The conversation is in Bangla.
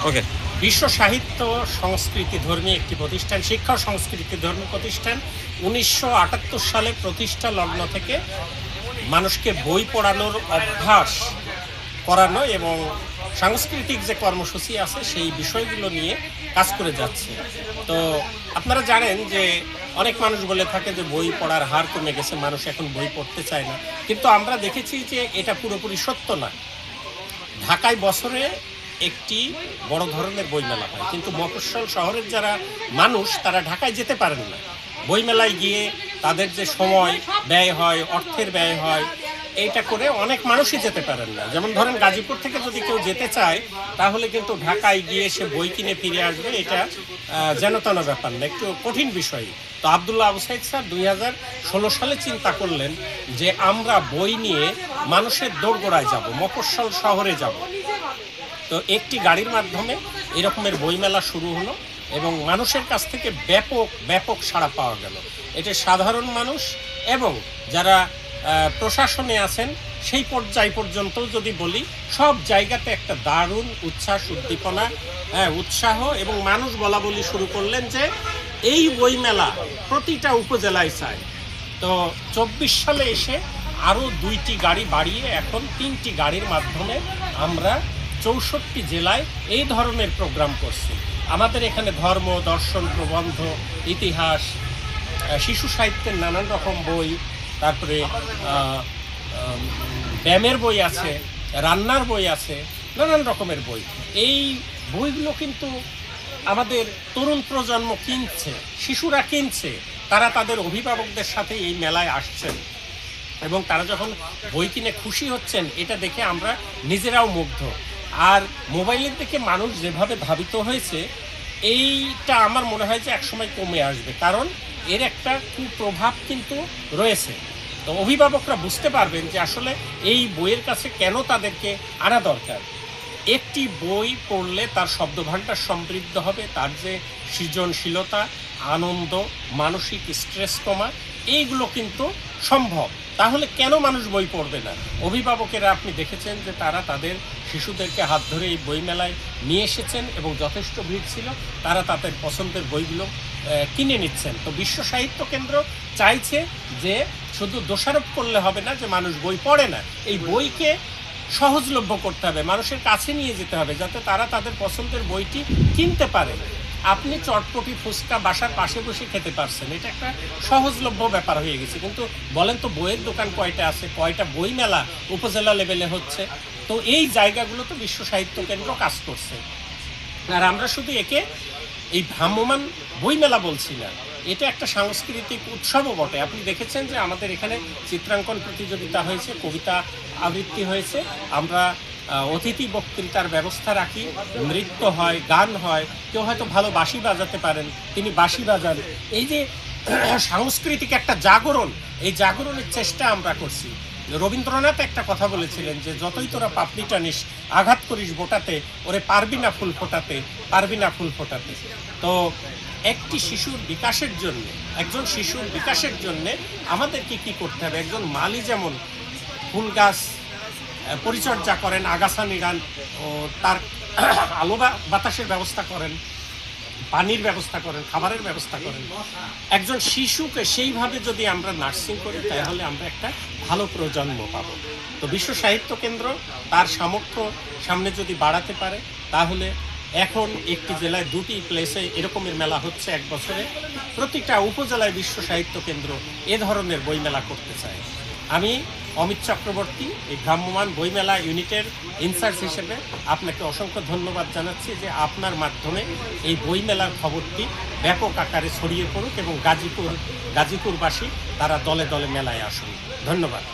ওকে। বিশ্ব সাহিত্য সংস্কৃতি ধর্মী একটি প্রতিষ্ঠান, শিক্ষা ও সংস্কৃতি ধর্মী প্রতিষ্ঠান। 1978 সালে প্রতিষ্ঠা লগ্ন থেকে মানুষকে বই পড়ানোর অভ্যাস করানো এবং সাংস্কৃতিক যে কর্মসূচি আছে সেই বিষয়গুলো নিয়ে কাজ করে যাচ্ছে। তো আপনারা জানেন যে অনেক মানুষ বলে থাকে যে বই পড়ার হার কমে গেছে, মানুষ এখন বই পড়তে চায় না, কিন্তু আমরা দেখেছি যে এটা পুরোপুরি সত্য না। ঢাকায় বছরে একটি বড় ধরনের বইমেলা হয়, কিন্তু মফস্বল শহরের যারা মানুষ তারা ঢাকায় যেতে পারেন না। বইমেলায় গিয়ে তাদের যে সময় ব্যয় হয়, অর্থের ব্যয় হয়, এইটা করে অনেক মানুষই যেতে পারেন না। যেমন ধরেন গাজীপুর থেকে যদি কেউ যেতে চায় তাহলে কিন্তু ঢাকায় গিয়ে সে বই কিনে ফিরে আসবে, এটা যেন তেন ব্যাপার না, একটু কঠিন বিষয়। তো আবদুল্লাহ আবু সাইদ স্যার 2016 সালে চিন্তা করলেন যে আমরা বই নিয়ে মানুষের দোরগোড়ায় যাব, মফস্বল শহরে যাব। তো একটি গাড়ির মাধ্যমে এরকমের বইমেলা শুরু হলো এবং মানুষের কাছ থেকে ব্যাপক ব্যাপক সাড়া পাওয়া গেল। এটা সাধারণ মানুষ এবং যারা প্রশাসনে আছেন সেই পর্যায় পর্যন্ত যদি বলি, সব জায়গাতে একটা দারুণ উচ্ছ্বাস, উদ্দীপনা, উৎসাহ, এবং মানুষ বলা বলি শুরু করলেন যে এই বইমেলা প্রতিটা উপজেলায় চায়। তো 24 সালে এসে আরও 2টি গাড়ি বাড়িয়ে এখন 3টি গাড়ির মাধ্যমে আমরা 64 জেলায় এই ধরনের প্রোগ্রাম করছি। আমাদের এখানে ধর্ম, দর্শন, প্রবন্ধ, ইতিহাস, শিশু সাহিত্যের নানান রকম বই, তারপরে ব্যায়ামের বই আছে, রান্নার বই আছে, নানান রকমের বই। এই বইগুলো কিন্তু আমাদের তরুণ প্রজন্ম কিনছে, শিশুরা কিনছে, তারা তাদের অভিভাবকদের সাথে এই মেলায় আসছেন এবং তারা যখন বই কিনে খুশি হচ্ছেন এটা দেখে আমরা নিজেরাও মুগ্ধ। আর মোবাইলের দিকে মানুষ যেভাবে ধাবিত হয়েছে, এইটা আমার মনে হয় যে একসময় কমে আসবে, কারণ এর একটা কুপ্রভাব কিন্তু রয়েছে। তো অভিভাবকরা বুঝতে পারবেন যে আসলে এই বইয়ের কাছে কেন তাদেরকে আনা দরকার। একটি বই পড়লে তার শব্দভাণ্ডার সমৃদ্ধ হবে, তার যে সৃজনশীলতা, আনন্দ, মানসিক স্ট্রেস কমা, এইগুলো কিন্তু সম্ভব। তাহলে কেন মানুষ বই পড়বে না? অভিভাবকেরা আপনি দেখেছেন যে তারা তাদের শিশুদেরকে হাত ধরে এই বইমেলায় নিয়ে এসেছেন এবং যথেষ্ট ভিড় ছিল, তারা তাদের পছন্দের বইগুলো কিনে নিচ্ছেন। তো বিশ্ব সাহিত্য কেন্দ্র চাইছে যে শুধু দোষারোপ করলে হবে না যে মানুষ বই পড়ে না, এই বইকে সহজলভ্য করতে হবে, মানুষের কাছে নিয়ে যেতে হবে যাতে তারা তাদের পছন্দের বইটি কিনতে পারে। আপনি চটপটি ফুচকা বাসার পাশে বসে খেতে পারছেন, এটা একটা সহজলভ্য ব্যাপার হয়ে গেছে। কিন্তু বলেন তো বইয়ের দোকান কয়টা আছে, কয়টা বই মেলা উপজেলা লেভেলে হচ্ছে? তো এই জায়গাগুলো তো বিশ্ব সাহিত্য কেন্দ্র কাজ করছে। আর আমরা শুধু একে এই ভ্রাম্যমান বইমেলা বলছি না, এটা একটা সাংস্কৃতিক উৎসবও বটে। আপনি দেখেছেন যে আমাদের এখানে চিত্রাঙ্কন প্রতিযোগিতা হয়েছে, কবিতা আবৃত্তি হয়েছে, আমরা অতিথি বক্তৃতার ব্যবস্থা রাখি, নৃত্য হয়, গান হয়, কেউ হয়তো ভালো বাঁশি বাজাতে পারেন, তিনি বাঁশি বাজান। এই যে সাংস্কৃতিক একটা জাগরণ, এই জাগরণের চেষ্টা আমরা করছি। রবীন্দ্রনাথ একটা কথা বলেছিলেন যে যতই তোরা পাপড়ি টানিস, আঘাত করিস বোটাতে, ওরে পারবি না ফুল ফোটাতে, পারবি না ফুল ফোটাতে। তো একটি শিশুর বিকাশের জন্য, একজন শিশুর বিকাশের জন্য আমাদেরকে কি করতে হবে? একজন মালি যেমন ফুল গাছ পরিচর্যা করেন, আগাছা নিড়ান, ও তার আলো বাতাসের ব্যবস্থা করেন, পানির ব্যবস্থা করেন, খাবারের ব্যবস্থা করেন, একজন শিশুকে সেইভাবে যদি আমরা নার্সিং করি তাহলে আমরা একটা ভালো প্রজন্ম পাব। তো বিশ্ব সাহিত্য কেন্দ্র তার সামর্থ্য সামনে যদি বাড়াতে পারে, তাহলে এখন একটি জেলায় 2টি প্লেসে এরকমের মেলা হচ্ছে এক বছরে, প্রতিটা উপজেলায় বিশ্ব সাহিত্য কেন্দ্র এ ধরনের বইমেলা করতে চায়। আমি অমিত চক্রবর্তী, এই ভ্রাম্যমান বইমেলা ইউনিটের ইনচার্জ হিসেবে আপনাকে অসংখ্য ধন্যবাদ জানাচ্ছি যে আপনার মাধ্যমে এই বইমেলার খবরটি ব্যাপক আকারে ছড়িয়ে পড়ুক এবং গাজীপুরবাসী তারা দলে দলে মেলায় আসুন। ধন্যবাদ।